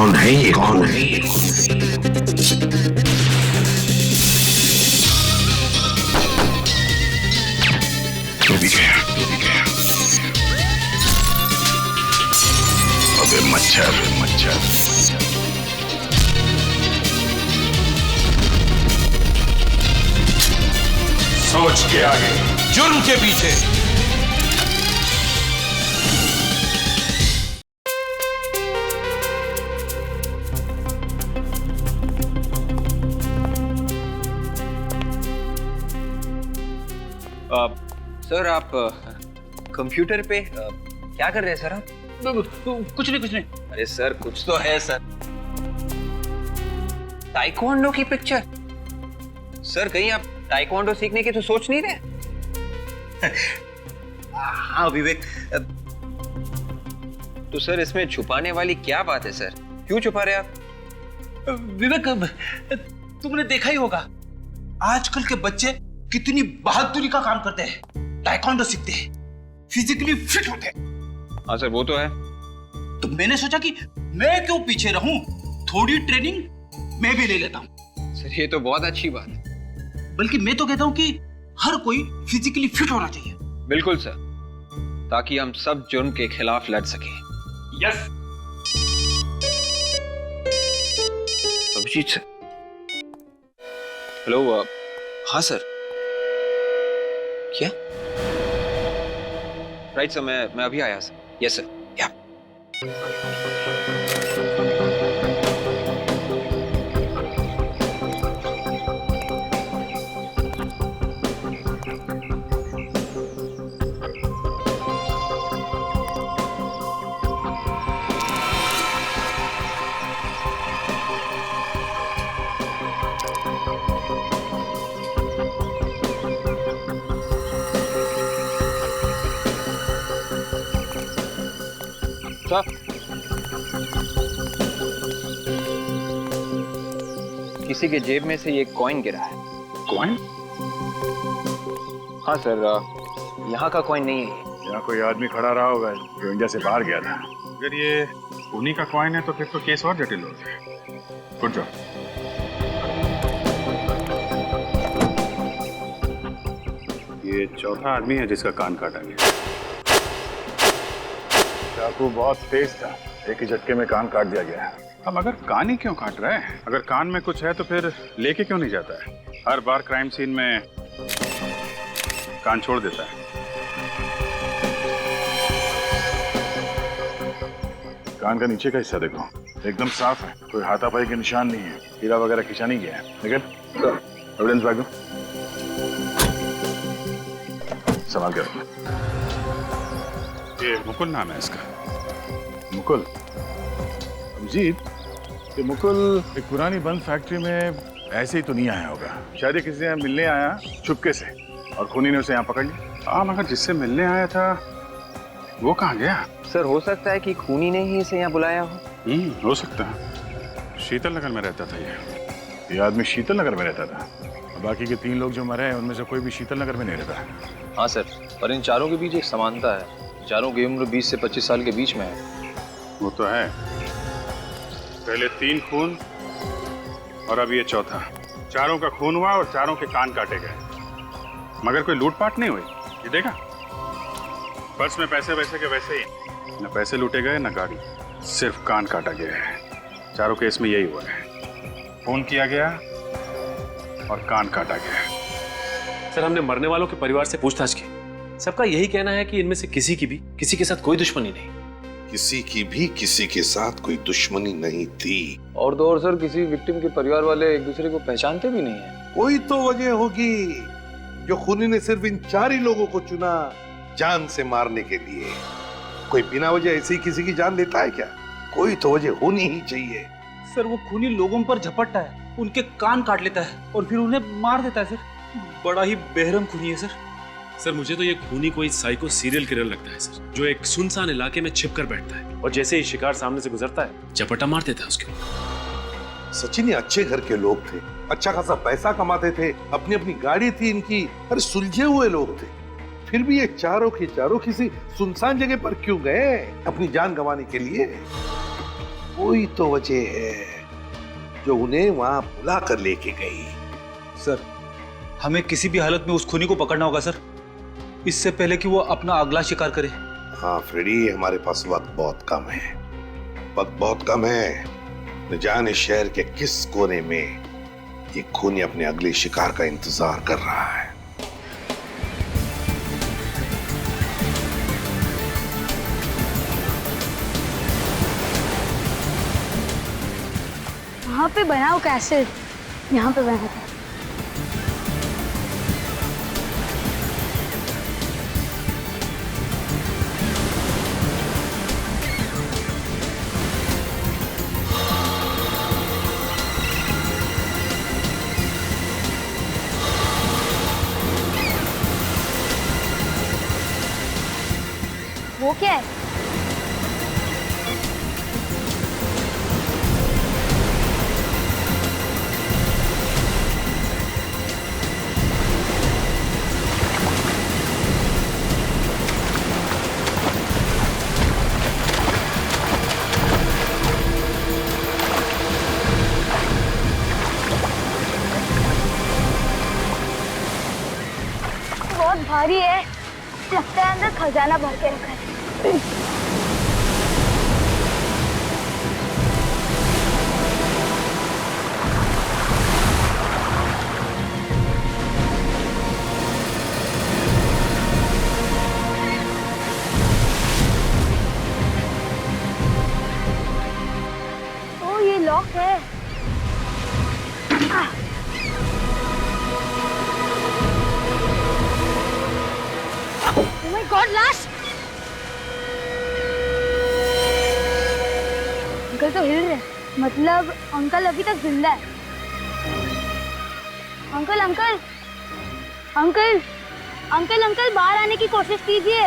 कौन है ये, कौन है ये? तू भी गया, तू भी गया। अबे मच्छर, मच्छर। सोच के आगे, जुर्म के पीछे। सर आप कंप्यूटर पे क्या कर रहे हैं सर आप? कुछ नहीं, कुछ नहीं। अरे सर कुछ तो है सर। ताइक्वांडो की पिक्चर? सर कहीं आप ताइक्वांडो सीखने की तो सोच नहीं रहे? हाँ विवेक, तो सर इसमें छुपाने वाली क्या बात है सर? क्यों छुपा रहे आप? विवेक, तुमने देखा ही होगा आजकल के बच्चे कितनी बहादुरी का काम करते हैं, ताइक्वांडो सीखते हैं, फिजिकली फिट होते हैं। हाँ सर वो तो है। तो मैंने सोचा कि मैं क्यों पीछे रहूं, थोड़ी ट्रेनिंग मैं भी ले लेता हूं। सर ये तो बहुत अच्छी बात है। बल्कि मैं तो कहता हूं कि हर कोई फिजिकली फिट होना चाहिए। बिल्कुल सर, ताकि हम सब जुर्म के खिलाफ लड़ सके। यस। अभिजीत सर। हेलो। हाँ सर। क्या? राइट सर, मैं अभी आया सर। Yes sir. या किसी के जेब में से ये कॉइन गिरा है। कौन? हाँ सर, यहाँ का कॉइन नहीं है। यहाँ कोई आदमी खड़ा रहा होगा जो इंडिया से बाहर गया था। अगर ये उन्हीं का कॉइन है तो फिर तो केस और जटिल हो गया। Good job. ये चौथा आदमी है जिसका कान काटा गया। चाकू बहुत तेज था, एक ही झटके में कान काट दिया गया। अब अगर कान ही क्यों काट रहा है? अगर कान में कुछ है तो फिर लेके क्यों नहीं जाता है? हर बार क्राइम सीन में कान छोड़ देता है। कान का नीचे का हिस्सा देखो, एकदम साफ है, कोई हाथापाई के निशान नहीं है, हीरा वगैरह खींचा नहीं गया है। लेकिन एविडेंस बैग दो, संभाल के रखना। ये मुकुल नाम है इसका। मुकुल? अभिजीत, ये मुकुल एक पुरानी बंद फैक्ट्री में ऐसे ही तो नहीं आया होगा। शायद किसी से मिलने आया चुपके से और खूनी ने उसे यहाँ पकड़ लिया। हाँ, मगर जिससे मिलने आया था वो कहाँ गया? सर हो सकता है कि खूनी ने ही इसे यहाँ बुलाया हो। हो सकता है। शीतल नगर में रहता था ये आदमी शीतल नगर में रहता था। बाकी के 3 लोग जो मरे हैं उनमें से कोई भी शीतल नगर में नहीं रहता। हाँ सर, पर इन चारों के बीच एक समानता है। चारों की उम्र 20 से 25 साल के बीच में है। वो तो है, पहले 3 खून और अब ये चौथा। चारों का खून हुआ और चारों के कान काटे गए, मगर कोई लूटपाट नहीं हुई। ये देखा, पर्स में पैसे वैसे के वैसे ही, न पैसे लूटे गए न गाड़ी, सिर्फ कान काटा गया है। चारों केस में यही हुआ है, खून किया गया और कान काटा गया। सर हमने मरने वालों के परिवार से पूछताछ की, सबका यही कहना है कि इनमें से किसी की भी किसी के साथ कोई दुश्मनी नहीं। किसी की भी किसी के साथ कोई दुश्मनी नहीं थी। और तो और सर, किसी विक्टिम के परिवार वाले एक दूसरे को पहचानते भी नहीं है। कोई तो वजह होगी जो खूनी ने सिर्फ इन 4 ही लोगों को चुना जान से मारने के लिए। कोई बिना वजह ऐसे ही किसी की जान लेता है क्या? कोई तो वजह होनी ही चाहिए। सर वो खूनी लोगों पर झपटता है, उनके कान काट लेता है और फिर उन्हें मार देता है। सर बड़ा ही बेरहम खूनी है सर। सर मुझे तो ये खूनी कोई साइको सीरियल किलर लगता है सर, जो एक सुनसान इलाके में छिप कर बैठता है और जैसे ही शिकार सामने से गुजरता है झपटा मार देता है उसके ऊपर। सचिन ये अच्छे घर के लोग थे, अच्छा खासा पैसा कमाते थे, अपनी अपनी गाड़ी थी इनकी, अरे सुलझे हुए लोग थे। फिर भी ये चारों के चारों किसी सुनसान जगह पर क्यों गए? अपनी जान गंवाने के लिए। कोई तो वजह है जो उन्हें वहां बुला कर लेके गई। सर, हमें किसी भी हालत में उस खूनी को पकड़ना होगा सर, इससे पहले कि वो अपना अगला शिकार करे। हाँ फ्रेडी, हमारे पास वक्त बहुत कम है, वक्त बहुत कम है। न जाने शहर के किस कोने में ये खूनी अपने अगले शिकार का इंतजार कर रहा है। वहाँ पे बनाओ कैसे, यहाँ पे बना था। वो क्या है? बहुत भारी है, लगता है अंदर खजाना भर के रखा है। ओ, ये लॉक है। Oh my God, लाश! अंकल तो हिल रहे हैं, मतलब अंकल अभी तक जिंदा है। Uncle uncle uncle uncle uncle बाहर आने की कोशिश कीजिए।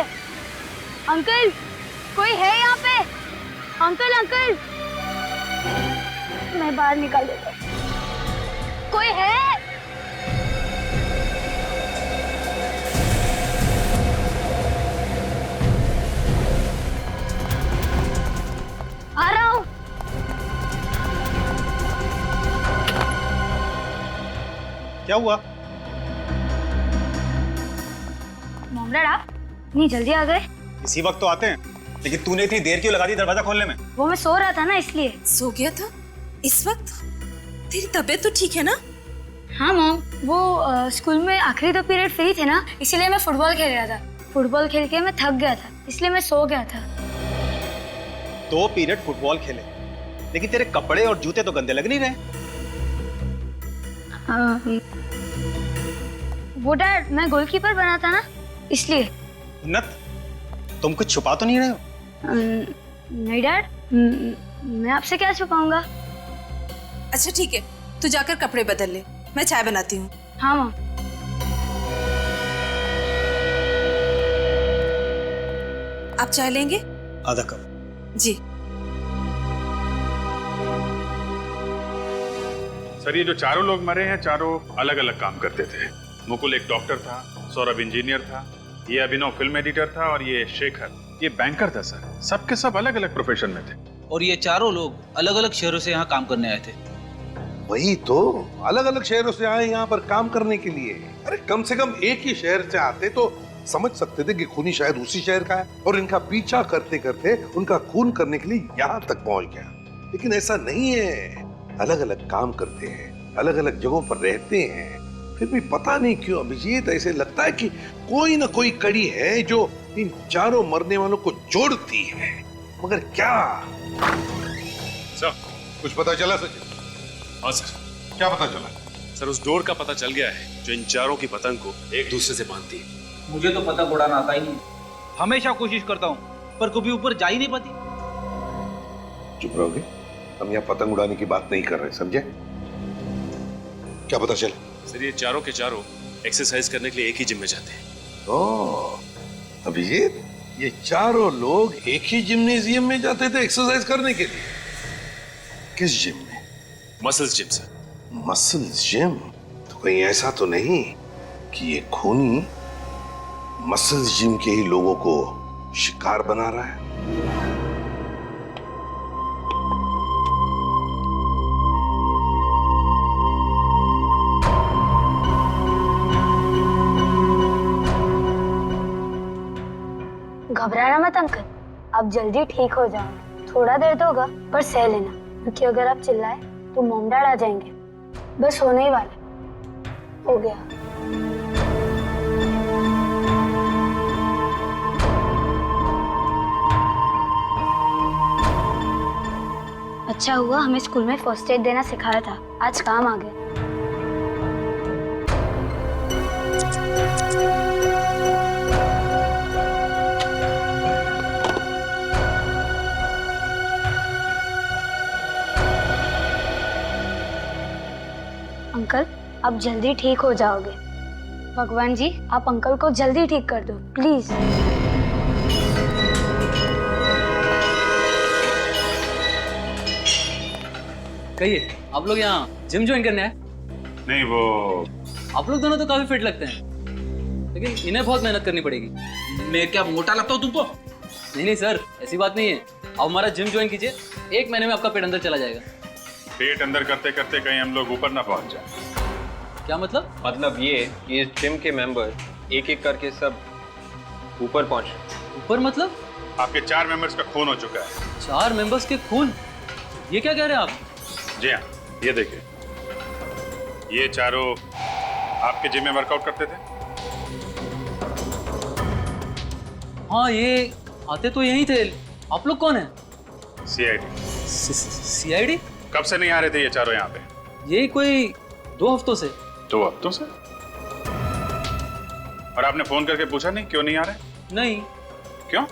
अंकल, कोई है यहाँ पे? अंकल अंकल, मैं बाहर निकाल देता हूँ। कोई है? आ रहा हूँ। क्या हुआ? मोमडैड, आप इतनी जल्दी आ गए? इसी वक्त तो आते हैं, लेकिन तूने इतनी देर क्यों लगा दी दरवाजा खोलने में? वो मैं सो रहा था ना, इसलिए। सो गया था इस वक्त? तेरी तबीयत तो ठीक है ना? हाँ मॉम, वो स्कूल में आखिरी 2 पीरियड फ्री थे ना, इसीलिए मैं फुटबॉल खेल रहा था। फुटबॉल खेल के मैं थक गया था, इसलिए मैं सो गया था। 2 पीरियड फुटबॉल खेले, लेकिन तेरे कपड़े और जूते तो गंदे लग नहीं रहे। वो डैड, मैं गोलकीपर बना था ना, इसलिए। उन्नत, तुम कुछ छुपा तो नहीं रहे हो? नहीं डैड, मैं आपसे क्या छुपाऊंगा। अच्छा ठीक है, तू जाकर कपड़े बदल ले, मैं चाय बनाती हूँ। हाँ मॉम। आप चाय लेंगे? आधा कप। जी। सर, ये जो चारों लोग मरे हैं, चारों अलग अलग काम करते थे। मुकुल एक डॉक्टर था, सौरभ इंजीनियर था, ये अभिनव फिल्म एडिटर था और ये शेखर ये बैंकर था। सर, सबके सब अलग अलग प्रोफेशन में थे। और ये चारों लोग अलग अलग शहरों से यहाँ काम करने आए थे। वही तो, अलग अलग शहरों से आए यहाँ पर काम करने के लिए। अरे कम से कम एक ही शहर से आते तो समझ सकते थे कि खूनी शायद उसी शहर का है, और इनका पीछा करते करते उनका खून करने के लिए यहाँ तक पहुंच गया। लेकिन ऐसा नहीं है, अलग अलग काम करते हैं, अलग अलग जगहों पर रहते हैं, फिर भी पता नहीं क्यों अभिजीत ऐसे लगता है कि कोई ना कोई कड़ी है जो इन चारों मरने वालों को जोड़ती है। मगर क्या? सर, कुछ पता चला सचिन? हाँ सर। क्या पता चला? सर, उस डोर का पता चल गया है जो इन चारों की पतंग को एक दूसरे से बांधती है। मुझे तो पतंग उड़ाना आता ही नहीं। हमेशा कोशिश करता हूँ, पर कभी ऊपर जा ही नहीं पाती। चुप रहोगे? हम यहाँ पतंग उड़ाने की बात नहीं कर रहे, समझे? क्या पता चला? सर, ये चारों के चारों एक्सरसाइज करने के लिए एक ही जिम में जाते हैं। ओह, अभिजीत, ये चारों लोग एक ही जिम्नेजियम में जाते थे एक्सरसाइज करने के लिए? किस जिम में? Muscles gym sir. Muscles gym? तो कहीं ऐसा तो नहीं कि ये खूनी मसल्स जिम के ही लोगों को शिकार बना रहा है? घबराना मत अंकल, आप जल्दी ठीक हो जाओगे। थोड़ा देर तो होगा पर सह लेना, क्योंकि अगर आप चिल्लाए तो मॉम डैड आ जाएंगे। बस होने ही वाला, हो गया। अच्छा हुआ हमें स्कूल में फर्स्ट एड देना सिखाया था, आज काम आ गया। अंकल आप जल्दी ठीक हो जाओगे। भगवान जी आप अंकल को जल्दी ठीक कर दो प्लीज। कहिए, आप लोग यहाँ जिम ज्वाइन करने आए? नहीं, वो आप लोग दोनों तो काफी फिट लगते हैं, लेकिन इन्हें बहुत मेहनत करनी पड़ेगी। मैं क्या मोटा लगता हूँ तुमको? नहीं सर, ऐसी बात नहीं है। आप हमारा जिम ज्वाइन कीजिए, 1 महीने में आपका पेट अंदर चला जाएगा। पेट अंदर करते करते कहीं हम लोग ऊपर ना पहुंच जाए। क्या मतलब? मतलब ये कि इस जिम के मेंबर एक एक करके सब ऊपर पहुंच रहे। ऊपर मतलब? आपके 4 मेंबर्स का खून हो चुका है। 4 मेंबर्स के खून? ये क्या कह रहे हैं आप? जी हाँ, ये देखिए, ये चारों आपके जिम में वर्कआउट करते थे। हाँ, ये आते तो यहीं थे। आप लोग कौन है? सीआईडी। सीआईडी? कब से नहीं आ रहे थे ये चारों यहाँ पे? यही कोई 2 हफ्तों से। 2 हफ्तों से? और आपने फोन करके पूछा नहीं क्यों नहीं आ रहे? नहीं। क्यों?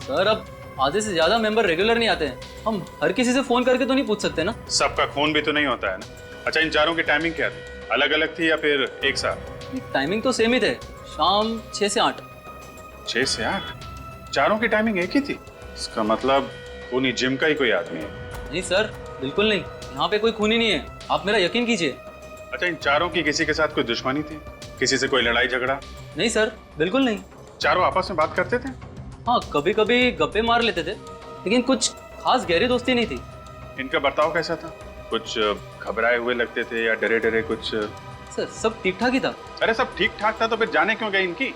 सर अब आधे से ज्यादा मेंबर रेगुलर नहीं आते हैं, हम हर किसी से फोन करके तो नहीं पूछ सकते ना। सबका खून भी तो नहीं होता है ना। अच्छा, इन चारों की टाइमिंग क्या थी? अलग अलग थी या फिर एक साथ? टाइमिंग तो सेम ही थे, शाम 6 से 8। 6 से 8? चारों की टाइमिंग एक ही थी? इसका मतलब खूनी जिम का ही कोई आदमी है। नहीं सर, बिल्कुल नहीं, यहाँ पे कोई खूनी नहीं है, आप मेरा यकीन कीजिए। अच्छा, इन चारों की किसी के साथ कोई दुश्मनी थी? किसी से कोई लड़ाई झगड़ा? नहीं सर, बिल्कुल नहीं। चारों आपस में बात करते थे? हाँ, कभी कभी गप्पे मार लेते थे, लेकिन कुछ खास गहरी दोस्ती नहीं थी। इनका बर्ताव कैसा था? कुछ घबराए हुए लगते थे या डरे डरे कुछ? सर सब ठीक ठाक ही था। अरे सब ठीक ठाक था तो फिर जाने क्यों गई इनकी?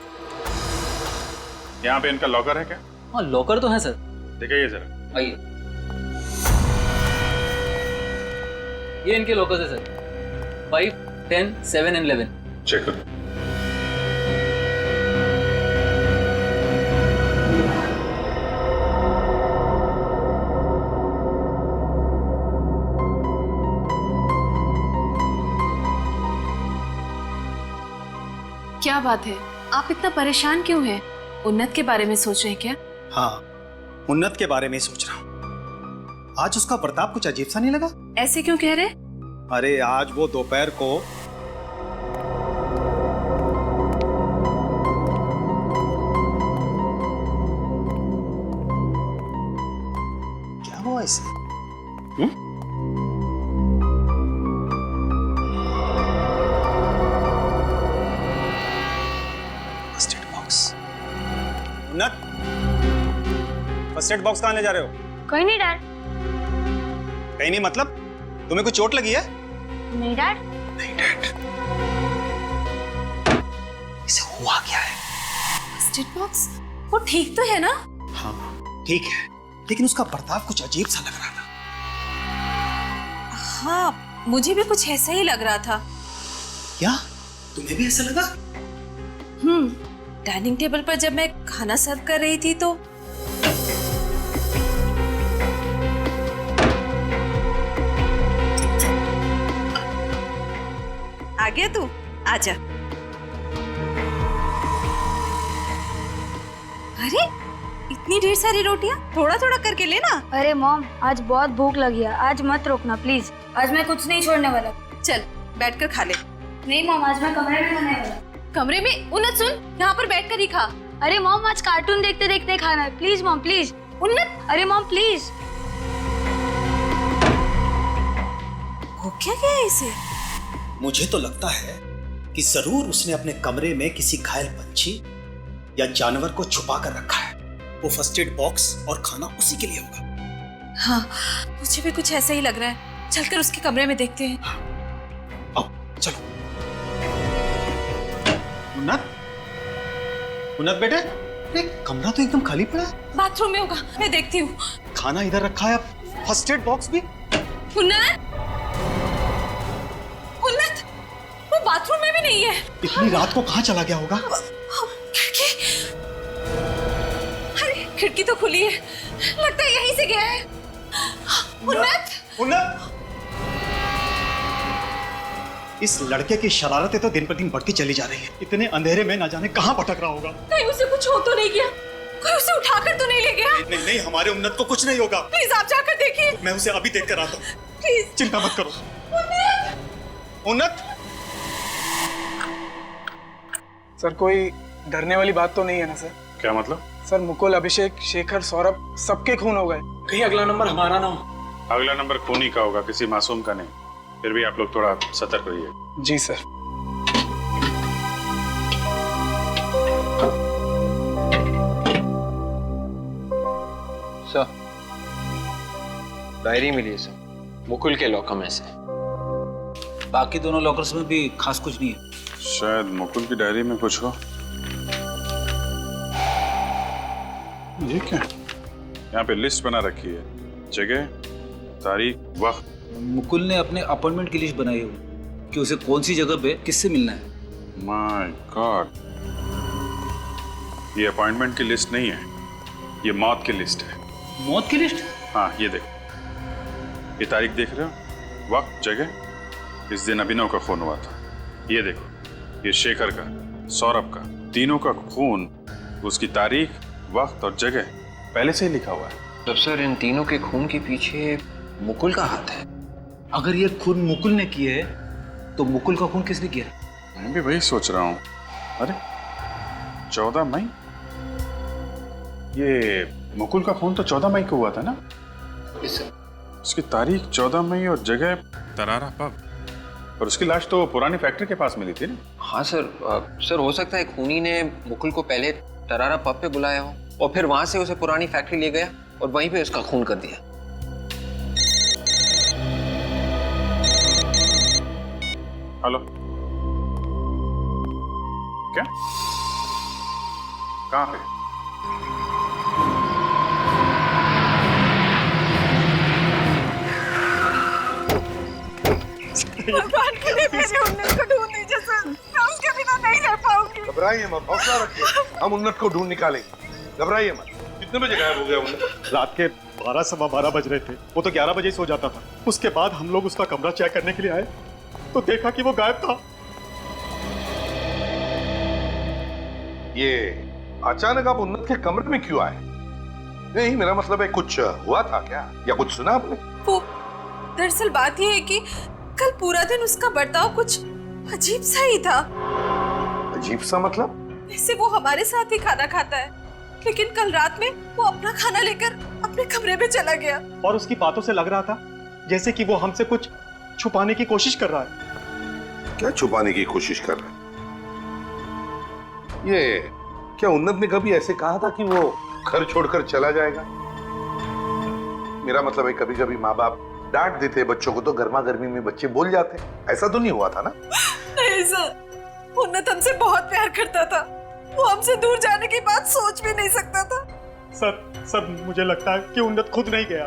यहाँ पे इनका लॉकर है क्या? हाँ, लॉकर तो है सर। दिखाइए जरा। आइए, ये इनके लॉकर्स है सर, 5, 10, 7 एंड 11। चेक करो। क्या बात है, आप इतना परेशान क्यों हैं? उन्नत के बारे में सोच रहे हैं क्या? हाँ, उन्नत के बारे में सोच रहा हूँ। आज उसका बर्ताव कुछ अजीब सा नहीं लगा? ऐसे क्यों कह रहे? अरे आज वो दोपहर को क्या हुआ इसे? First aid box. उन्नत, फर्स्ट एड बॉक्स कहाँ ले जा रहे हो? कोई नहीं डैड। कहीं नहीं मतलब? तुम्हें कुछ चोट लगी है? नहीं डैड। नहीं डैड। इसे हुआ क्या है? First aid box? वो ठीक तो है ना? हाँ ठीक है, लेकिन उसका बर्ताव कुछ अजीब सा लग रहा था। हाँ, मुझे भी कुछ ऐसा ही लग रहा था। क्या तुम्हें भी ऐसा लगा? डाइनिंग टेबल पर जब मैं खाना सर्व कर रही थी तो आ गया तू, आजा। अरे इतनी ढेर सारी रोटियां, थोड़ा थोड़ा करके लेना। अरे मॉम आज बहुत भूख लगी है, आज मत रोकना प्लीज। आज मैं कुछ नहीं छोड़ने वाला। चल बैठकर खा ले। नहीं मॉम, आज मैं कमरे में खाने वाला। कमरे में? उन्नत सुन, यहाँ पर बैठकर ही खा। अरे मॉम आज कार्टून देखते देखते खाना है, प्लीज मॉम प्लीज। उन्नत, अरे मॉम प्लीज। हो क्या गया इसे? मुझे तो लगता है कि जरूर उसने अपने कमरे में किसी घायल पंछी या जानवर को छुपा कर रखा है। वो फर्स्ट एड बॉक्स और खाना उसी के लिए होगा। हाँ, मुझे भी कुछ ऐसा ही लग रहा है। चलकर उसके कमरे में देखते हैं। आओ चलो। उन्नत, उन्नत बेटे, अरे कमरा तो एकदम खाली पड़ा है। बाथरूम में होगा, मैं देखती हूँ। खाना इधर रखा है, फर्स्ट एड बॉक्स भी। उन्नत, उन्नत, वो बाथरूम में भी नहीं है। इतनी रात को कहाँ चला गया होगा? खिड़की, अरे खिड़की तो खुली है, लगता है यहीं से गया है। उन्नत, उन्नत, इस लड़के की शरारतें तो दिन पर दिन बढ़ती चली जा रही है। इतने अंधेरे में ना जाने कहाँ भटक रहा होगा। कहीं उसे कुछ हो तो नहीं गया? कोई उसे उठाकर तो नहीं ले गया? नहीं नहीं, हमारे उन्नत को कुछ नहीं होगा। प्लीज आप जाकर देखिए। मैं उसे अभी देख कर आता हूँ, प्लीज। चिंता मत करो। उन्नत, सर कोई डरने वाली बात तो नहीं है ना सर? क्या मतलब? सर मुकुल, अभिषेक, शेखर, सौरभ सबके खून हो गए, कहीं अगला नंबर हमारा ना हो। अगला नंबर खूनी का होगा, किसी मासूम का नहीं। फिर भी आप लोग थोड़ा सतर्क रहिए। जी सर। सर, डायरी मिली है सर, मुकुल के लॉकर में से। बाकी दोनों लॉकर्स में भी खास कुछ नहीं है। शायद मुकुल की डायरी में कुछ हो। ये क्या? यहाँ पे लिस्ट बना रखी है, जगह, तारीख, वक्त। मुकुल ने अपने अपॉइंटमेंट की लिस्ट बनाई है कि उसे कौन सी जगह पे किससे मिलना है। माय गॉड, ये अपॉइंटमेंट की लिस्ट नहीं है, ये मौत की लिस्ट है। मौत की लिस्ट? हाँ, ये देखो, ये तारीख देख रहे हो, वक्त, जगह। इस दिन अभिनव का खून हुआ था। ये देखो, ये शेखर का, सौरभ का, तीनों का खून, उसकी तारीख, वक्त और जगह पहले से ही लिखा हुआ है। तब सर इन तीनों के खून के पीछे मुकुल का हाथ है। अगर ये खून मुकुल ने किए है तो मुकुल का खून किसने किया? मैं भी वही सोच रहा हूँ। अरे 14 मई, ये मुकुल का खून तो 14 मई को हुआ था ना? उसकी तारीख 14 मई और जगह तरारा पब, और उसकी लाश तो पुरानी फैक्ट्री के पास मिली थी ना? हाँ सर, सर हो सकता है खूनी ने मुकुल को पहले तरारा पब पे बुलाया हो और फिर वहां से उसे पुरानी फैक्ट्री ले गया और वहीं पे उसका खून कर दिया। हेलो, क्या? कहाँ पे? भगवान के लिए मेरे उन्नत को ढूंढ दीजिए सर, मैं उसके बिना नहीं रह पाऊंगी। घबराइए मत, हौसला रखिए, हम उन्नत को ढूंढ निकालेंगे। घबराइए मत। कितने बजे गायब हो गया उन्नत? रात के 12 सवा 12 बज रहे थे। वो तो 11 बजे सो जाता था। उसके बाद हम लोग उसका कमरा चेक करने के लिए आए तो देखा कि वो गायब था। ये अचानक आप उन्नत के कमरे में क्यों आए? नहीं, मेरा मतलब है कुछ हुआ था क्या, या कुछ सुना आपने? वो दरअसल बात ये है कि कल पूरा दिन उसका बर्ताव कुछ अजीब सा ही था। अजीब सा मतलब? वैसे वो हमारे साथ ही खाना खाता है, लेकिन कल रात में वो अपना खाना लेकर अपने कमरे में चला गया। और उसकी बातों से लग रहा था जैसे कि वो हमसे कुछ छुपाने की कोशिश कर रहा है। क्या छुपाने की कोशिश कर रहा है? ये क्या उन्नत ने कभी ऐसे कहा था कि वो घर छोड़कर चला जाएगा? मेरा मतलब है कभी कभी माँ बाप डांट देते बच्चों को तो गर्मा गर्मी में बच्चे बोल जाते। ऐसा तो नहीं हुआ था ना? नहीं सर, उन्नत हमसे बहुत प्यार करता था, वो हमसे दूर जाने की बात सोच भी नहीं सकता था। सर मुझे लगता है कि उन्नत खुद नहीं गया,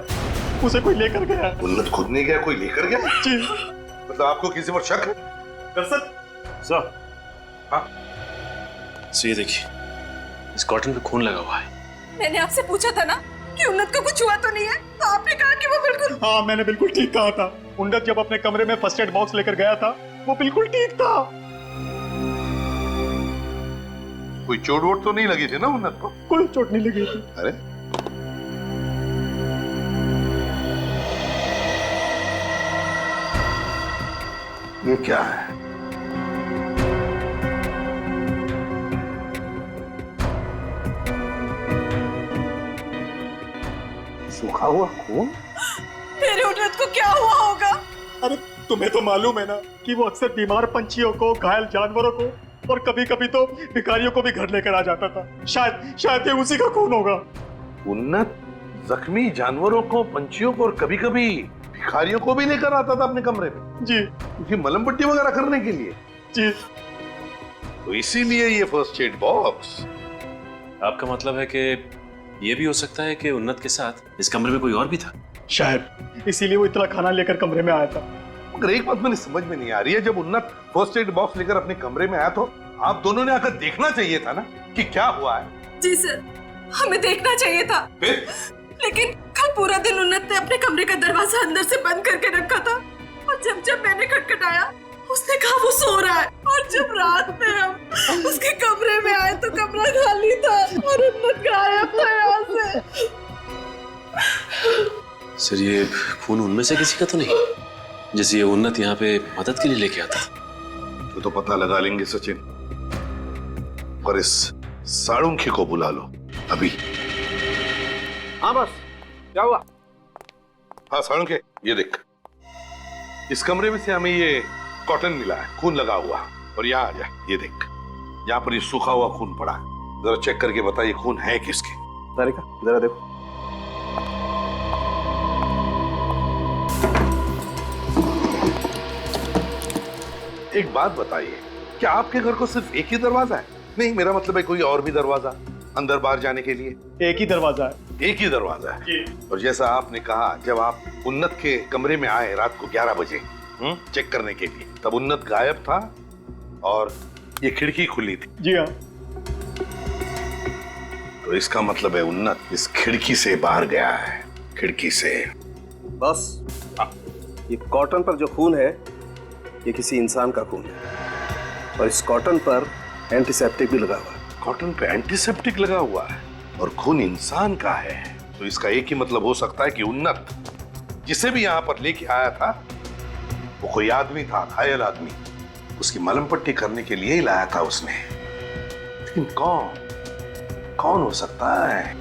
उसे कोई लेकर गया। उन्नत खुद नहीं गया, कोई लेकर गया? जी। मतलब आपको किसी पर शक है? सर, हाँ? सो ये देखिए, इस कॉटन पे खून लगा हुआ है। मैंने आपसे पूछा था ना कि उन्नत को कुछ हुआ तो नहीं है, तो आपने कहा कि वो बिल्कुल। हाँ, मैंने बिल्कुल ठीक कहा था। उन्नत जब अपने कमरे में फर्स्ट एड बॉक्स लेकर गया था वो बिल्कुल ठीक था। कोई चोट वोट तो नहीं लगी थी ना उन्नत को? कोई चोट नहीं लगी थी। अरे ये क्या है? सूखा हुआ खून? मेरे उन्नत को क्या हुआ होगा? अरे तुम्हें तो मालूम है ना कि वो अक्सर बीमार पंछियों को, घायल जानवरों को और कभी कभी तो भिखारियों को भी घर लेकर आ जाता था। शायद ये उसी का खून होगा। उन्नत जख्मी जानवरों को, पंछियों को और कभी कभी भिखारियों को भी लेकर आता था अपने कमरे में? जी। क्योंकि मलम पट्टी वगैरह करने के लिए? जी। तो इसीलिए ये फर्स्ट एड बॉक्स। आपका मतलब है कि ये भी हो सकता है कि उन्नत के साथ इस कमरे में कोई और भी था? शायद इसीलिए वो इतना खाना लेकर कमरे में आया था। मगर एक बात मेरी समझ में नहीं आ रही है, जब उन्नत फर्स्ट एड बॉक्स लेकर अपने कमरे में आया तो आप दोनों ने आकर देखना चाहिए था ना कि क्या हुआ है। जी सर, हमें देखना चाहिए था। फिर? लेकिन कल पूरा दिन उन्नत ने अपने कमरे का दरवाजा अंदर से बंद करके रखा था और जब मैंने खटखटाया उसने कहा वो सो रहा है, और जब रात में हम उसके कमरे में आए तो कमरा खाली था और उन्नत गायब था यहाँ से। सर ये खून उनमें से किसी का तो नहीं, जैसे ये उन्नत यहाँ पे मदद के लिए लेके आता? तो पता लगा लेंगे सचिन, और इस साड़ुंखे को बुला लो अभी। हाँ बस, क्या हुआ? हाँ साड़ुंखे, ये देख, इस कमरे में से हमें ये कॉटन मिला है, खून लगा हुआ। और यहाँ आ जा, ये देख, यहाँ पर ये सूखा हुआ खून पड़ा है। जरा चेक करके बता ये खून है किसके। तारिका जरा देखो। एक बात बताइए, क्या आपके घर को सिर्फ एक ही दरवाजा है? नहीं, मेरा मतलब है कोई और भी दरवाजा अंदर बाहर जाने के लिए? एक ही दरवाजा है। एक ही दरवाजा है। और जैसा आपने कहा, जब आप उन्नत के कमरे में आए रात को 11 बजे चेक करने के लिए, तब उन्नत गायब था और ये खिड़की खुली थी। जी हाँ। तो इसका मतलब है उन्नत इस खिड़की से बाहर गया है, खिड़की से। बस ये कॉटन पर जो खून है ये किसी इंसान का खून है, और इस कॉटन पर एंटीसेप्टिक भी लगा हुआ है। कॉटन पे एंटीसेप्टिक लगा हुआ है और खून इंसान का है, तो इसका एक ही मतलब हो सकता है कि उन्नत जिसे भी यहाँ पर लेके आया था वो कोई आदमी था, घायल आदमी। उसकी मलहम पट्टी करने के लिए ही लाया था उसने। लेकिन कौन हो सकता है?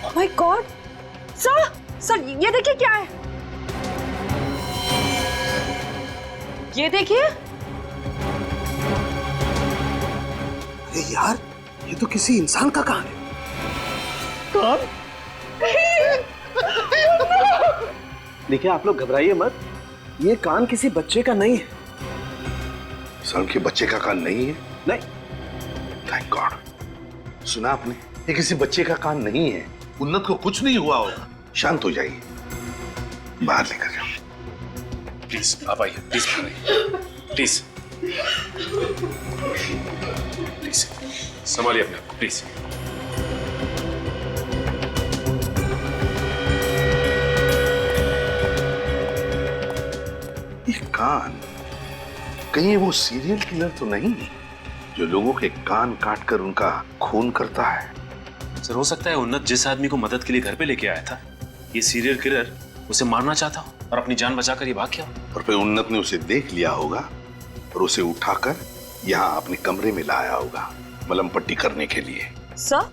Oh my God! सर ये देखिए क्या है। ये देखिए। अरे यार, ये तो किसी इंसान का कान है। कान? देखिए आप लोग घबराइए मत, ये कान किसी बच्चे का नहीं है। सर के बच्चे का कान नहीं है? नहीं। Thank God. सुना आपने, ये किसी बच्चे का कान नहीं है। उन्नत को कुछ नहीं हुआ होगा। शांत हो जाइए, बाहर लेकर जाओ। प्लीज आप आइए, प्लीज प्लीज प्लीज संभालिए अपने आप, प्लीज। ये कान, कहीं वो सीरियल किलर तो नहीं जो लोगों के कान काटकर उनका खून करता है? सर हो सकता है उन्नत जिस आदमी को मदद के लिए घर पे लेके आया था, ये सीरियल किलर उसे मारना चाहता हो और अपनी जान बचाकर ये भाग गया। और फिर उन्नत ने उसे देख लिया होगा और उसे उठाकर यहाँ अपने कमरे में लाया होगा मलहम पट्टी करने के लिए। सर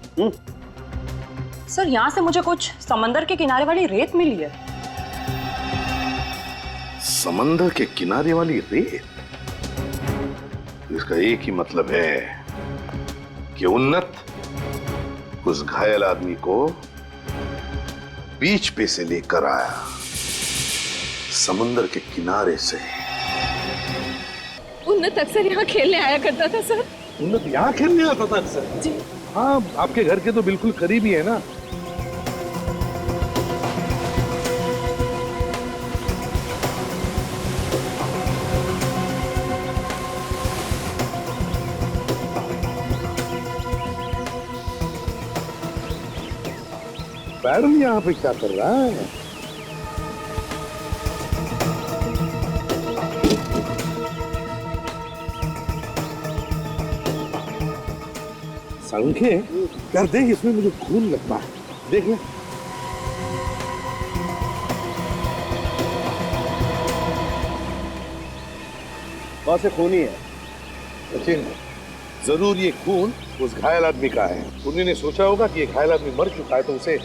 यहाँ से मुझे कुछ समंदर के किनारे वाली रेत मिली है। समंदर के किनारे वाली रेत? इसका एक ही मतलब है कि उन्नत उस घायल आदमी को बीच पे से लेकर आया, समंदर के किनारे से। उन्नत अक्सर यहाँ खेलने आया करता था सर। उन्नत यहाँ खेलने आता था अक्सर? जी हाँ, आपके घर के तो बिल्कुल करीब ही है ना। बैरन यहाँ पे क्या कर रहा है? संख्य यार देख, इसमें मुझे खून लगता है, देख ले। वहां से खून ही है। सचिन, जरूर ये खून उस घायल आदमी का है। उन्होंने सोचा होगा कि ये घायल आदमी मर चुका है, तो उसे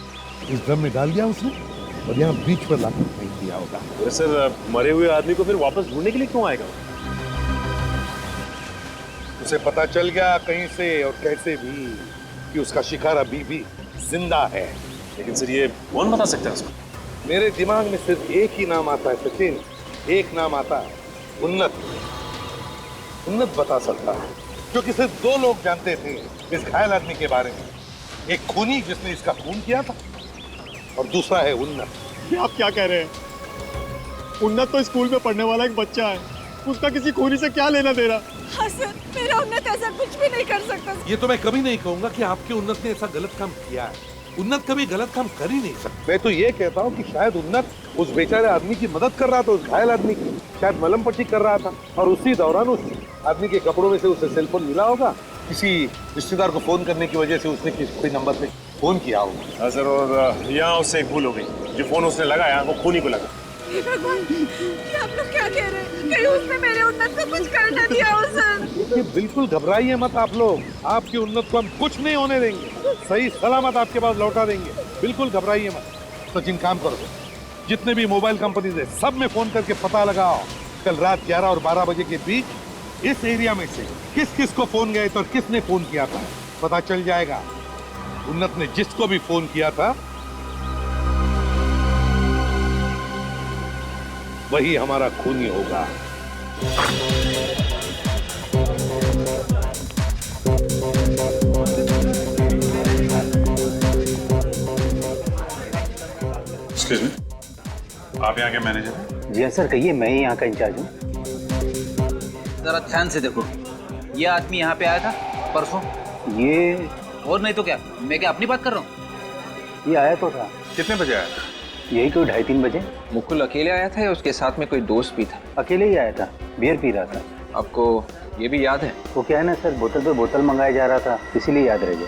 इस ड्रम में डाल दिया उसने और यहाँ बीच पर लाकर फेंक दिया होगा। सर मरे हुए आदमी को फिर वापस ढूंढने के लिए क्यों आएगा? उसे पता चल गया कहीं से और कैसे भी कि उसका शिकार अभी भी जिंदा है। लेकिन सर ये कौन बता सकता है उसको? मेरे दिमाग में सिर्फ एक ही नाम आता है सचिन, एक नाम आता है, उन्नत। उन्नत बता सकता है। क्योंकि सिर्फ दो लोग जानते थे इस घायल आदमी के बारे में, एक खूनी जिसने इसका खून किया था और दूसरा है उन्नत। ये आप क्या कह रहे हैं? उन्नत तो स्कूल में पढ़ने वाला एक बच्चा है, उसका किसी खूनी से क्या लेना देना? हाँ सर, मेरा उन्नत ऐसा कुछ भी नहीं कर सकता। ये तो मैं कभी नहीं कहूंगा कि आपके उन्नत ने ऐसा गलत काम किया है। उन्नत कभी गलत काम कर ही नहीं सकता। मैं तो ये कहता हूँ कि शायद उन्नत उस बेचारे आदमी की मदद कर रहा था, उस घायल आदमी की, शायद मलम पट्टी कर रहा था और उसी दौरान उस आदमी के कपड़ों में से उसे सेलफोन मिला होगा। किसी रिश्तेदार को फोन करने की वजह से उसने कोई नंबर पे फोन किया होगा। सर, और यहाँ उससे एक भूल हो गई, जो फोन उसने लगाया वो खूनी को लगा। भगवान, ये आप लोग क्या कह रहे हैं? कहीं उसने मेरे उन्नत को कुछ कर न दिया हो सर। देखिए, बिल्कुल घबराइए मत आप लोग, आपके उन्नत को हम कुछ नहीं होने देंगे, सही सलामत आपके पास लौटा देंगे, बिल्कुल घबराइए मत। सचिन, काम करो, जितने भी मोबाइल कंपनीज है सब में फोन करके पता लगाओ कल रात 11 और 12 बजे के बीच इस एरिया में से किस किस को फोन गए थे और किसने फोन किया था, पता चल जाएगा। उन्नत ने जिसको भी फोन किया था वही हमारा खूनी होगा। एक्सक्यूज मी, आप यहाँ के मैनेजर हैं? जी हाँ सर, कहिए, मैं ही यहाँ का इंचार्ज हूँ। जरा ध्यान से देखो, ये आदमी यहाँ पे आया था परसों। ये और नहीं तो क्या, मैं क्या अपनी बात कर रहा हूँ? ये आया तो था। कितने बजे आया था? यही कोई 2:30-3 बजे। मुकुल अकेले आया था या उसके साथ में कोई दोस्त भी था? अकेले ही आया था, बियर पी रहा था। आपको ये भी याद है? वो क्या है ना सर, बोतल पे बोतल मंगाया जा रहा था, इसीलिए याद रह गया।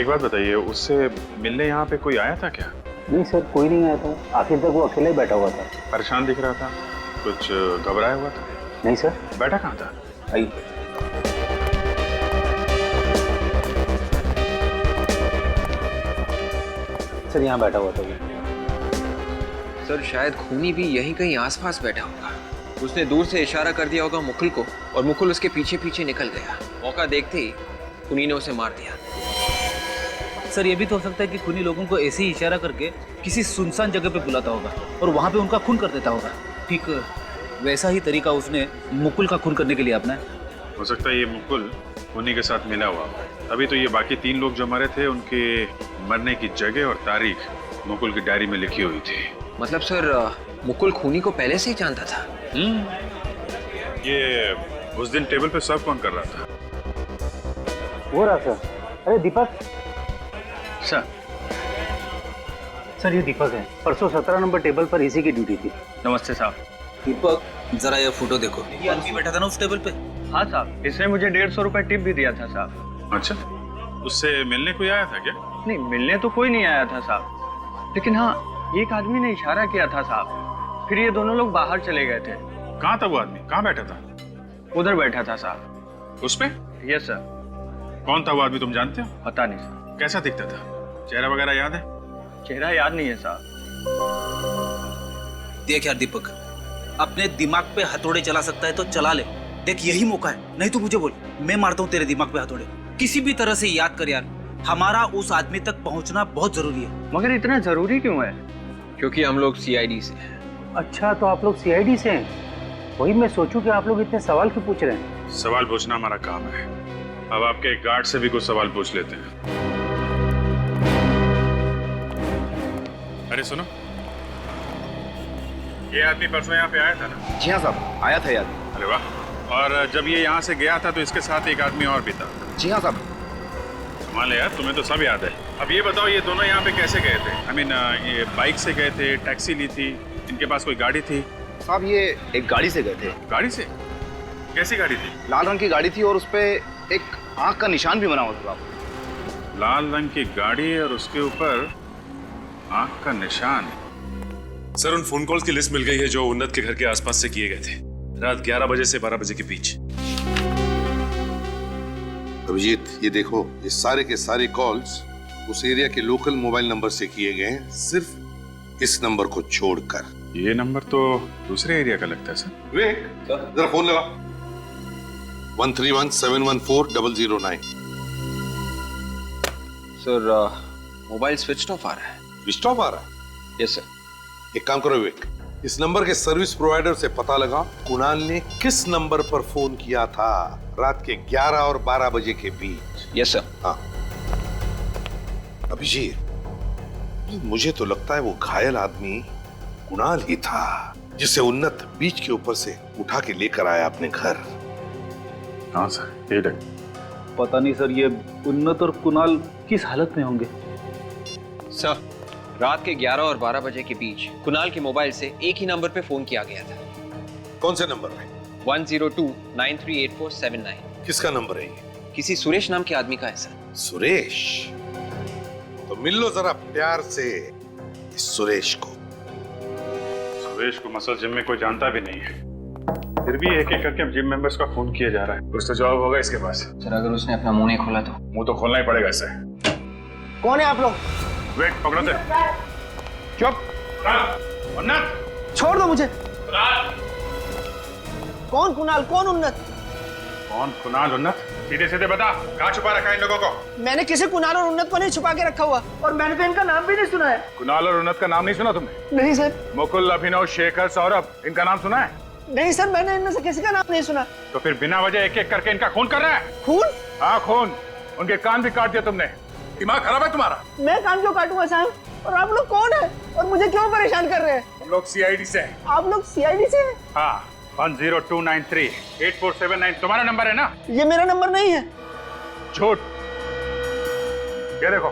एक बात बताइए, उससे मिलने यहाँ पे कोई आया था क्या? नहीं सर, कोई नहीं आया था, आखिर तक वो अकेले ही बैठा हुआ था। परेशान दिख रहा था, कुछ घबराया हुआ था? नहीं सर। बैठा कहाँ था? आइए। सर, यहाँ बैठा हुआ था वो। सर, शायद खूनी भी यहीं कहीं आसपास बैठा होगा। उसने दूर से इशारा कर दिया होगा मुकुल को और मुकुल उसके पीछे पीछे निकल गया। मौका देखते ही खूनी ने उसे मार दिया। सर, ये भी तो हो सकता है कि खूनी लोगों को ऐसे ही इशारा करके किसी सुनसान जगह पे बुलाता होगा और वहाँ पे उनका खून कर देता होगा। ठीक वैसा ही तरीका उसने मुकुल का खून करने के लिए अपनाया। हो सकता है ये मुकुल खूनी के साथ मिला हुआ। अभी तो ये बाकी 3 लोग जो मरे थे उनके मरने की जगह और तारीख मुकुल की डायरी में लिखी हुई थी। मतलब सर, मुकुल खूनी को पहले से ही जानता था? ये उस दिन टेबल पे सर्व कौन कर रहा था? वो रहा सर। अरे दीपक सर, ये दीपक है, परसों 17 नंबर टेबल पर इसी की ड्यूटी थी। नमस्ते साहब। दीपक, जरा ये फोटो देखो, ये आदमी बैठा था ना उस टेबल पे। हाँ साहब, इसने मुझे 150 रुपए टिप भी दिया था साहब। अच्छा, उससे मिलने कोई आया था क्या? नहीं, मिलने तो कोई नहीं आया था साहब, लेकिन हाँ, एक आदमी ने इशारा किया था साहब, फिर ये दोनों लोग बाहर चले गए थे। कहाँ था वो आदमी? कहाँ बैठा था? उधर बैठा था साहब। उस पे? Yes sir. कौन था वो आदमी, तुम जानते हो? पता नहीं सर। कैसा दिखता था? चेहरा वगैरह याद है? चेहरा याद नहीं है साहब। देख यार दीपक, अपने दिमाग पे हथौड़े चला सकता है तो चला ले। देख, यही मौका है, नहीं तो मुझे बोल, मैं मारता हूँ तेरे दिमाग पे हथौड़े। किसी भी तरह से याद कर यार, हमारा उस आदमी तक पहुंचना बहुत जरूरी है। मगर इतना जरूरी क्यों है? क्योंकि हम लोग CID से हैं। अच्छा, तो आप लोग CID से हैं? वही मैं सोचूं कि आप लोग इतने सवाल क्यों पूछ रहे हैं। सवाल पूछना हमारा काम है। अब आपके गार्ड से भी कुछ सवाल पूछ लेते हैं। अरे सुनो, ये आदमी परसों यहाँ पे आया था ना? जी हाँ साहब, आया था याद। अरे वाह। और जब ये यहाँ से गया था तो इसके साथ एक आदमी और भी था? जी हाँ साहब। मान ले यार, तुम्हें तो सब याद है। अब ये बताओ, ये दोनों यहाँ पे कैसे गए थे? आई मीन, ये बाइक से गए थे, टैक्सी ली थी, इनके पास कोई गाड़ी थी? साहब, ये एक गाड़ी से गए थे। गाड़ी से? कैसी गाड़ी थी? लाल रंग की गाड़ी थी और उस पे एक आंख का निशान भी बना हुआ था साहब। लाल रंग की गाड़ी और उसके ऊपर आंख का निशान। सर, उन फोन कॉल्स की लिस्ट मिल गई है जो उन्नत के घर के आसपास से किए गए थे, रात 11 बजे से 12 बजे के बीच। अभिजीत, ये देखो, ये सारे के सारे कॉल्स उस एरिया के लोकल मोबाइल नंबर से किए गए हैं, सिर्फ इस नंबर को छोड़कर। ये नंबर तो दूसरे एरिया का लगता है सर। विवेक, जरा फोन लगा। 131-714-009। सर, मोबाइल स्विच ऑफ आ रहा है। स्विच ऑफ आ रहा है? Yes sir. एक काम करो विवेक, इस नंबर के सर्विस प्रोवाइडर से पता लगा कुणाल ने किस नंबर पर फोन किया था रात के 11 और 12 बजे के बीच। Yes sir. हाँ अभिजीत, मुझे तो लगता है वो घायल आदमी कुणाल ही था जिसे उन्नत बीच के ऊपर से उठा के लेकर आया अपने घर। हाँ सर, ये देख। पता नहीं सर, ये उन्नत और कुणाल किस हालत में होंगे। सर, रात के 11 और 12 बजे के बीच कुणाल के मोबाइल से एक ही नंबर पे फोन किया गया था। कौन से नंबर पे? 102938479। किसका नंबर है ये? किसी सुरेश नाम के आदमी का है सर। सुरेश? तो मिल लो जरा प्यार से इस सुरेश को। सुरेश को मसल जिम में कोई जानता भी नहीं है, फिर भी एक एक करके जिम मेंबर्स का खून किया जा रहा है। कुछ तो जवाब होगा इसके पास। सर, अगर उसने अपना मुंह नहीं खोला तो? मुंह तो खोलना ही पड़ेगा इसे। कौन है आप लोग? वेट, पकड़ो से। चुप। उन्नत, छोड़ दो मुझे। कौन कुणाल, कौन उन्नत? कौन कुणाल, उन्नत? सीधे सीधे बता, कहाँ छुपा रखा है इन लोगों को? मैंने किसी कुणाल और उन्नत को नहीं छुपा के रखा हुआ, और मैंने तो इनका नाम भी नहीं सुना है। कुणाल और उन्नत का नाम नहीं सुना तुमने? नहीं सर। मुकुल, अभिनव, शेखर, सौरभ, इनका नाम सुना है? नहीं सर, मैंने इनमें से किसी का नाम नहीं सुना। तो फिर बिना वजह एक एक करके इनका खून कर रहा है? खून? हाँ खून। उनके कान भी काट दिया तुमने। दिमाग खराब है तुम्हारा? मैं कान क्यों काटूंगा साहब? और आप लोग कौन है और मुझे क्यों परेशान कर रहे हैं? हम लोग सीआईडी से हैं। आप लोग सीआईडी से हैं? हाँ, 102938479 तुम्हारा नंबर है ना? ये मेरा नंबर नहीं है। झूठ। ये देखो,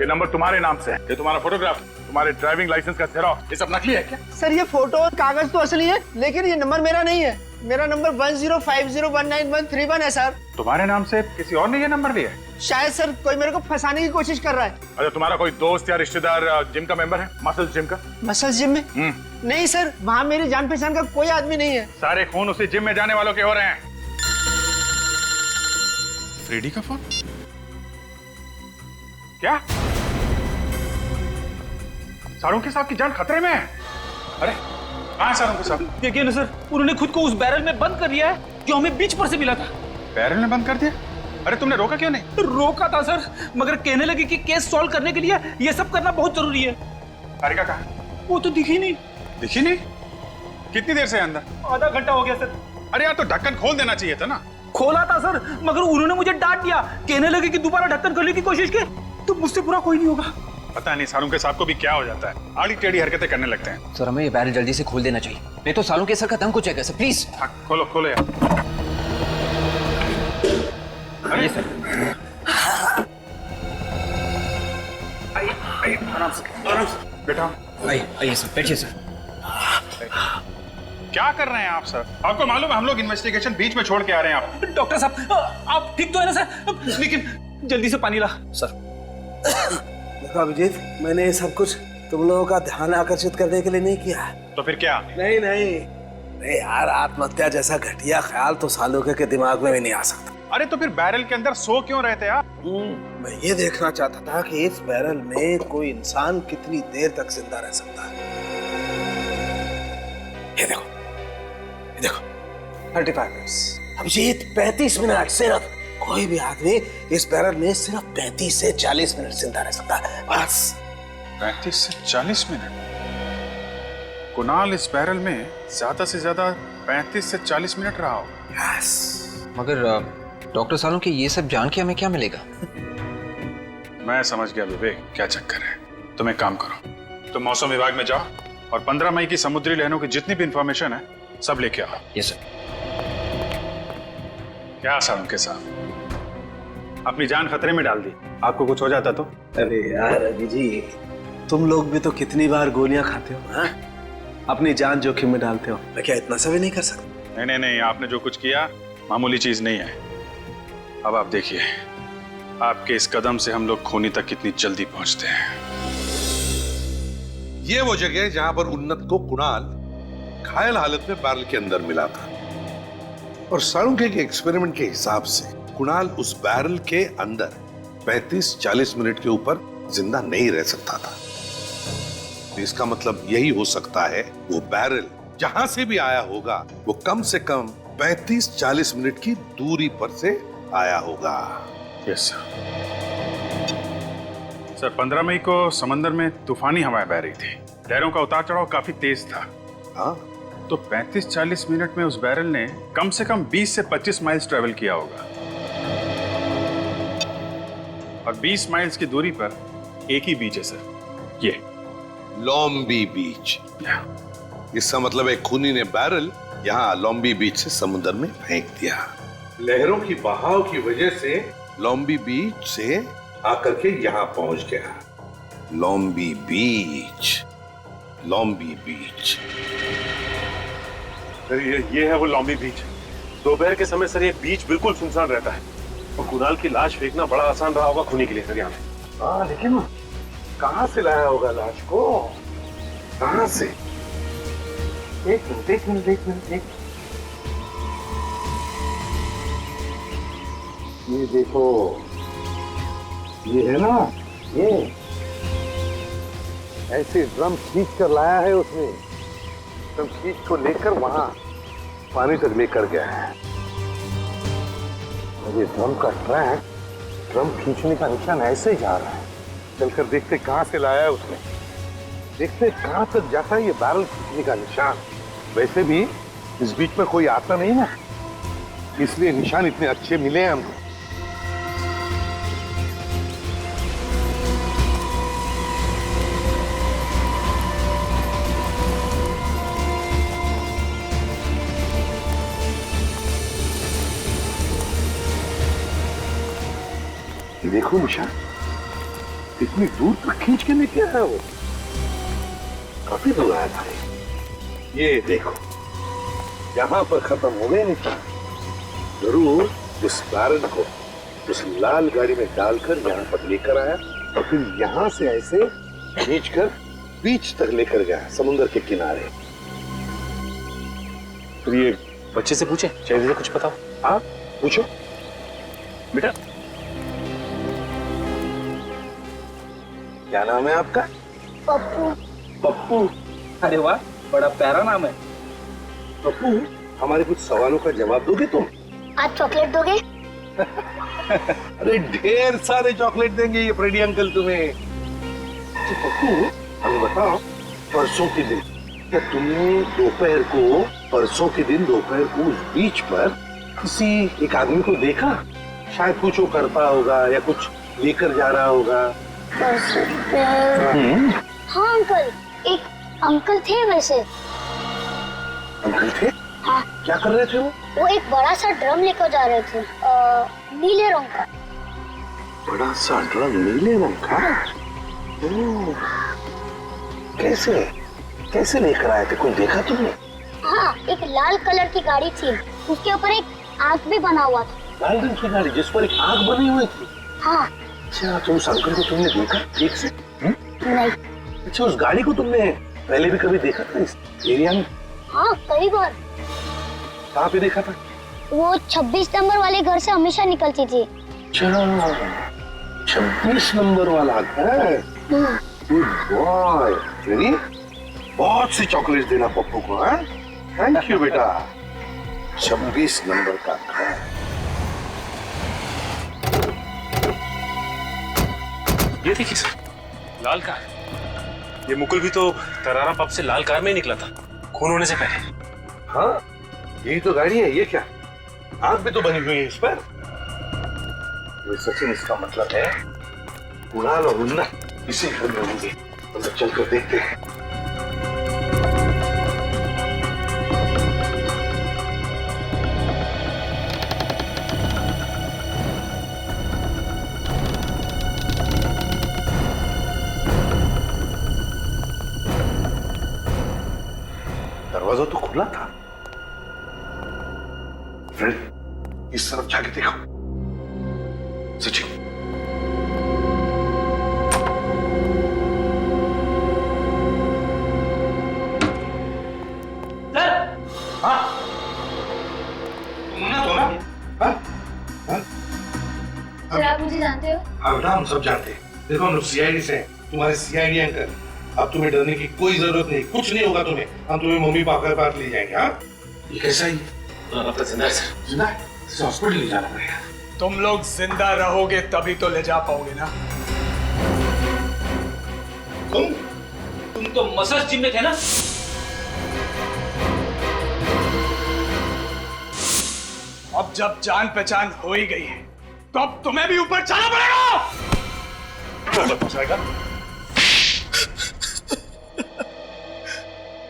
ये नंबर तुम्हारे नाम से है। ये तुम्हारा फोटोग्राफ, तुम्हारे ड्राइविंग लाइसेंस का जेरॉक्स, ये सब नकली है क्या? सर, ये फोटो और कागज तो असली है, लेकिन ये नंबर मेरा नहीं है। मेरा नंबर 1050191131 है सर। तुम्हारे नाम से किसी और ने ये नंबर लिया है? शायद सर कोई मेरे को फंसाने की कोशिश कर रहा है। अच्छा, तुम्हारा कोई दोस्त या रिश्तेदार जिम का मेंबर है? मसल जिम का? मसल जिम में? नहीं सर, वहाँ मेरी जान पहचान का कोई आदमी नहीं है। सारे खून उसी जिम में जाने वालों के हो रहे हैं। फ्रेडी का फोन? क्या? सारुंके साहब की जान खतरे में है? अरे कहाँ सारुंके साहब? देखिए ना सर, उन्होंने खुद को उस बैरल में बंद कर लिया है जो हमें बीच पर से मिला था। बैरल में बंद कर दिया? अरे तुमने रोका क्यों नहीं? रोका था सर, मगर कहने लगे कि केस सॉल्व करने के लिए ये सब करना बहुत जरूरी है। हारिका कहाँ? वो तो दिखी नहीं। दिखी नहीं? कितनी देर से अंदर? आधा घंटा हो गया सर। अरे यार, तो ढक्कन खोल देना चाहिए था ना। खोला था सर, मगर उन्होंने मुझे डांट दिया। कहने लगे कि दोबारा ढक्कन खोलने की कोशिश की तो मुझसे पूरा कोई नहीं होगा। पता नहीं सारुंके साहब को भी क्या हो जाता है, आड़ी टेढ़ी हरकतें करने लगते हैं। सर, हमें ये बैरल जल्दी से खोल देना चाहिए, नहीं तो सारुंके सर का दम कुछ है सर, प्लीज। हाँ, खोलो खोलो यार। अरे सर, आइए आराम से बैठा। आइए सर, बैठिए सर। क्या कर रहे हैं आप सर? आपको मालूम है हम लोग इन्वेस्टिगेशन बीच में छोड़ के आ रहे हैं। आप डॉक्टर साहब, आप ठीक तो है ना सर? लेकिन जल्दी से पानी ला सर। देखो अभिजीत, मैंने ये सब कुछ तुम लोगों का ध्यान आकर्षित करने के लिए नहीं किया। तो फिर क्या? नहीं यार, आत्महत्या जैसा घटिया ख्याल तो सालुके के दिमाग में भी नहीं आ सकता। अरे तो फिर बैरल के अंदर सो क्यों रहे थे आप? मैं ये देखना चाहता था कि इस बैरल में कोई इंसान कितनी देर तक जिंदा रह सकता है। ये देखो 35 मिनट्स। अभिजीत, 35 मिनट सिर्फ। कोई भी आदमी इस बैरल में सिर्फ 35 से 40 मिनट जिंदा रह सकता है, बस। 35 से 40 मिनट? कुणाल इस बैरल में ज्यादा से ज्यादा 35 से 40 मिनट रहा हो। यस। मगर डॉक्टर सालुंके, ये सब जान के हमें क्या मिलेगा? मैं समझ गया विवेक, क्या चक्कर है। तुम एक काम करो, तुम मौसम विभाग में जाओ और 15 मई की समुद्री लहरों की जितनी भी इंफॉर्मेशन है सब लेके आओ। Yes sir. क्या सालुंके साहब, अपनी जान खतरे में डाल दी। आपको कुछ हो जाता तो? अरे यार अभिजीत, तुम लोग भी तो कितनी बार गोलियां खाते हो, हाँ? अपनी जान जोखिम में डालते हो। मैं क्या इतना सा भी नहीं कर सकता? नहीं, आपने जो कुछ किया मामूली चीज नहीं है। अब आप देखिए, आपके इस कदम से हम लोग खूनी तक कितनी जल्दी पहुंचते हैं। ये वो जगह है जहां पर उन्नत को कुणाल घायल हालत में बैरल के अंदर मिला था, और सारुंके के एक्सपेरिमेंट के हिसाब से कुणाल उस बैरल के अंदर 35-40 मिनट के ऊपर जिंदा नहीं रह सकता था। तो इसका मतलब यही हो सकता है वो बैरल जहां से भी आया होगा वो कम से कम 35-40 मिनट की दूरी पर से आया होगा। यस सर 15 मई को समंदर में तूफानी हवाएं बह रही थी, लहरों का उतार चढ़ाव काफी तेज था। हाँ, तो 35-40 मिनट में उस बैरल ने कम से कम 20 से 25 माइल्स ट्रेवल किया होगा और 20 माइल्स की दूरी पर एक ही बीच है सर, ये लॉम्बी बीच। इसका मतलब है खूनी ने बैरल यहाँ लॉम्बी बीच से समुद्र में फेंक दिया। लहरों की बहाव की वजह से लॉम्बी बीच से आकर के यहाँ पहुंच गया। लॉम्बी बीच, लॉम्बी बीच। सर ये है वो लॉम्बी बीच। दोपहर के समय सर ये बीच बिल्कुल सुनसान रहता है और कुणाल की लाश फेंकना बड़ा आसान रहा होगा खूनी के लिए सर यहाँ पे। हाँ, लेकिन कहाँ से लाया होगा लाश को? कहाँ से? एक मिनट। ये देखो, ये है ना, ये ऐसे ड्रम खींच कर लाया है उसने। ड्रम खींच को लेकर वहां पानी तक लेकर गया है। और ये ड्रम का ट्रैक, ड्रम खींचने का निशान ऐसे ही जा रहा है। चलकर देखते कहां से लाया है उसने, देखते कहां तक जाता है ये बैरल खींचने का निशान। वैसे भी इस बीच में कोई आता नहीं ना, इसलिए निशान इतने अच्छे मिले हैं हमको। देखो निशान, इतनी दूर तक खींच के लेके आया वो, काफी दूर आया था। ये देखो, यहाँ पर खत्म हो गए निशान। जरूर उस बैरल को उस लाल गाड़ी में डालकर यहाँ पर लेकर आया और फिर यहाँ से ऐसे खींचकर बीच तक लेकर गया, समुद्र के किनारे। फिर ये बच्चे से पूछे, चाहिए कुछ बताओ। हाँ पूछो बेटा। क्या नाम है आपका? पप्पू। पप्पू? अरे वाह, बड़ा प्यारा नाम है। पप्पू, हमारे कुछ सवालों का जवाब दोगे तुम? आज चॉकलेट दोगे? अरे ढेर सारे चॉकलेट देंगे ये फ्रेडी अंकल तुम्हें। तो पप्पू, हमें बताओ, परसों के दिन क्या तुमने परसों के दिन दोपहर को उस बीच पर किसी एक आदमी को देखा? शायद कुछ वो करता होगा या कुछ लेकर जा रहा होगा। हाँ अंकल, एक अंकल थे वैसे। अंकल थे? हाँ। क्या कर रहे थे वो? वो एक बड़ा सा ड्रम लेकर जा रहे थे, नीले रंग का। बड़ा सा ड्रम नीले रंग का? कैसे लेकर आए थे? कोई देखा तुमने? हाँ, एक लाल कलर की गाड़ी थी, उसके ऊपर एक आँख भी बना हुआ था। लाल रंग की गाड़ी जिस पर एक आँख बनी हुई थी? हाँ। अच्छा, तो उस अंकल को तुमने देखा एक से? नहीं। अच्छा, उस गाड़ी को तुमने पहले भी कभी देखा था इस एरिया में? हाँ, कई बार। कहाँ पे देखा था? वो 26 नंबर वाले घर से हमेशा निकलती थी। 26 नंबर वाला घर? Good boy. चलिए, बहुत सी चॉकलेट देना पप्पू को। हाँ, थैंक यू बेटा। 26 नंबर का घर। ये देखिए सर, लाल कार। ये मुकुल भी तो तरारा पब से लाल कार में ही निकला था खून होने से पहले। हाँ, यही तो गाड़ी है। ये क्या, आग भी तो बनी हुई है इस पर। ये सचिन, इसका मतलब है कुणाल और मुन्ना इसी घर में होंगे। अंदर चलकर देखते हैं। दरवाजा तो खुला था। फ्रेड, इस तरफ जाके देखो। सचिन, हाँ, मुन्ना तो ना? हाँ? हाँ? सर, आप मुझे जानते हो? हाँ बेटा, हम सब जानते हैं। देखो, हम लोग सीआईडी से हैं, तुम्हारे सीआईडी अंकल। अब तुम्हें डरने की कोई जरूरत नहीं, कुछ नहीं होगा तुम्हें। हम तुम्हें मम्मी पापा के पास ले जाएंगे। हाँ, ये कैसा ही? अब तो जिंदा है सर। जिंदा है? हॉस्पिटल ले जाना पड़ेगा। तुम लोग जिंदा रहोगे तभी तो ले जा पाओगे ना। तुम तो मसाज जिम में थे ना? अब जब जान पहचान हो ही गई है तो अब तुम्हें भी ऊपर जाना पड़ेगा।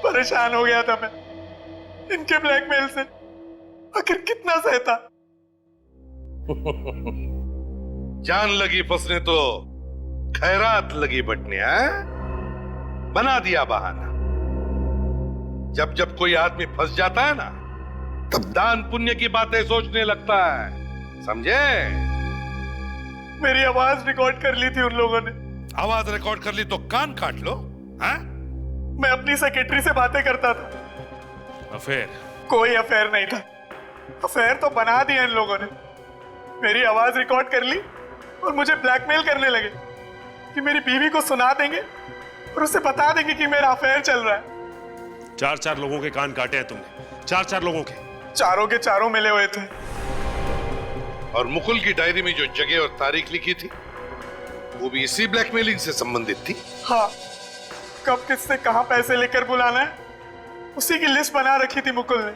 परेशान हो गया था मैं इनके ब्लैकमेल से, आखिर कितना सहता। जान लगी फंसने तो खैरात लगी बटने, हैं? बना दिया बहाना। जब जब कोई आदमी फंस जाता है ना, तब दान पुण्य की बातें सोचने लगता है, समझे? मेरी आवाज रिकॉर्ड कर ली थी उन लोगों ने। आवाज रिकॉर्ड कर ली तो कान काट लो, हैं? मैं अपनी सेक्रेटरी से बातें करता था। अफेयर? कोई अफेयर नहीं था, अफेयर तो बना दिया इन लोगों ने। मेरी आवाज रिकॉर्ड कर ली और मुझे ब्लैकमेल करने लगे कि मेरी बीवी को सुना देंगे और उसे बता देंगे कि मेरा अफेयर चल रहा है। 4 लोगों के कान काटे हैं तुमने, 4 लोगों के। चारों के चारों मिले हुए थे। और मुकुल की डायरी में जो जगह और तारीख लिखी थी, वो भी इसी ब्लैकमेलिंग से संबंधित थी। हाँ, कब किससे कहां पैसे लेकर बुलाना है, उसी की लिस्ट बना रखी थी मुकुल ने।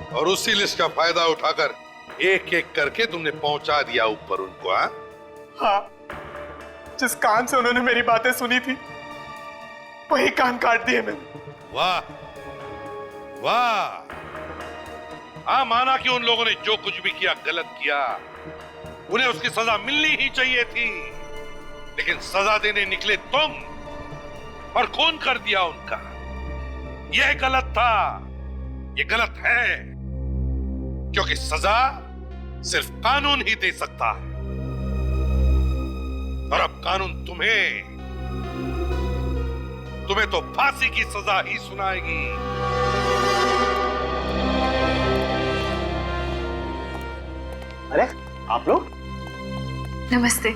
और उसी लिस्ट का फायदा उठाकर एक एक करके तुमने पहुंचा दिया ऊपर उनको, हाँ? हाँ, जिस कान से उन्होंने मेरी बातें सुनी थी वही कान काट दिए मैंने। वाह वाह, हाँ, माना कि उन लोगों ने जो कुछ भी किया गलत किया, उन्हें उसकी सजा मिलनी ही चाहिए थी, लेकिन सजा देने निकले तुम और खून कर दिया उनका। यह गलत था, यह गलत है, क्योंकि सजा सिर्फ कानून ही दे सकता है, और अब कानून तुम्हें तो फांसी की सजा ही सुनाएगी। अरे आप लोग? नमस्ते,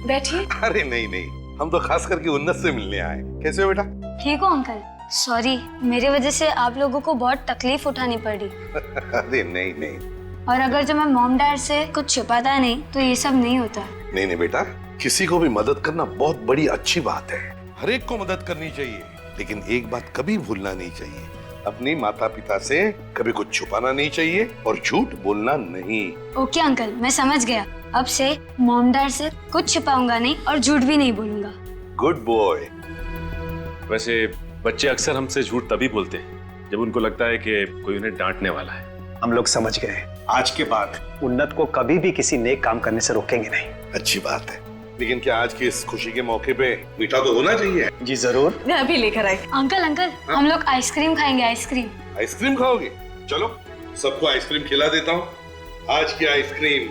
बैठिए। अरे नहीं नहीं, हम तो खास करके उन्नत से मिलने आए। कैसे हो बेटा? ठीक हो अंकल? सॉरी, मेरी वजह से आप लोगों को बहुत तकलीफ उठानी पड़ी। अरे नहीं नहीं, और अगर जो मैं मॉम डैड से कुछ छिपाता नहीं तो ये सब नहीं होता। नहीं नहीं बेटा, किसी को भी मदद करना बहुत बड़ी अच्छी बात है। हर एक को मदद करनी चाहिए, लेकिन एक बात कभी भूलना नहीं चाहिए, अपनी माता पिता से कभी कुछ छुपाना नहीं चाहिए और झूठ बोलना नहीं। ओके अंकल, मैं समझ गया। अब से मॉम डैड से कुछ छिपाऊंगा नहीं और झूठ भी नहीं बोलूंगा। Good boy. वैसे बच्चे अक्सर हमसे झूठ तभी बोलते हैं जब उनको लगता है कि कोई उन्हें डांटने वाला है। हम लोग समझ गए, आज के बाद उन्नत को कभी भी किसी नेक काम करने से रोकेंगे नहीं। अच्छी बात है, लेकिन क्या आज के इस खुशी के मौके पे मीठा तो होना चाहिए? जी जरूर। मैं अभी लेकर आई। अंकल अंकल, हम लोग आइसक्रीम खाएंगे। आइसक्रीम? आइसक्रीम खाओगे? चलो सबको आइसक्रीम खिला देता हूँ। आज की आइसक्रीम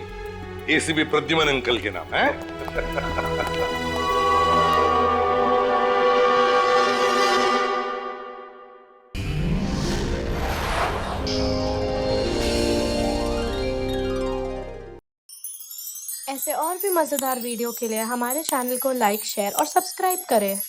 एसीपी प्रद्युमन अंकल के नाम है। ऐसे और भी मजेदार वीडियो के लिए हमारे चैनल को लाइक, शेयर और सब्सक्राइब करें।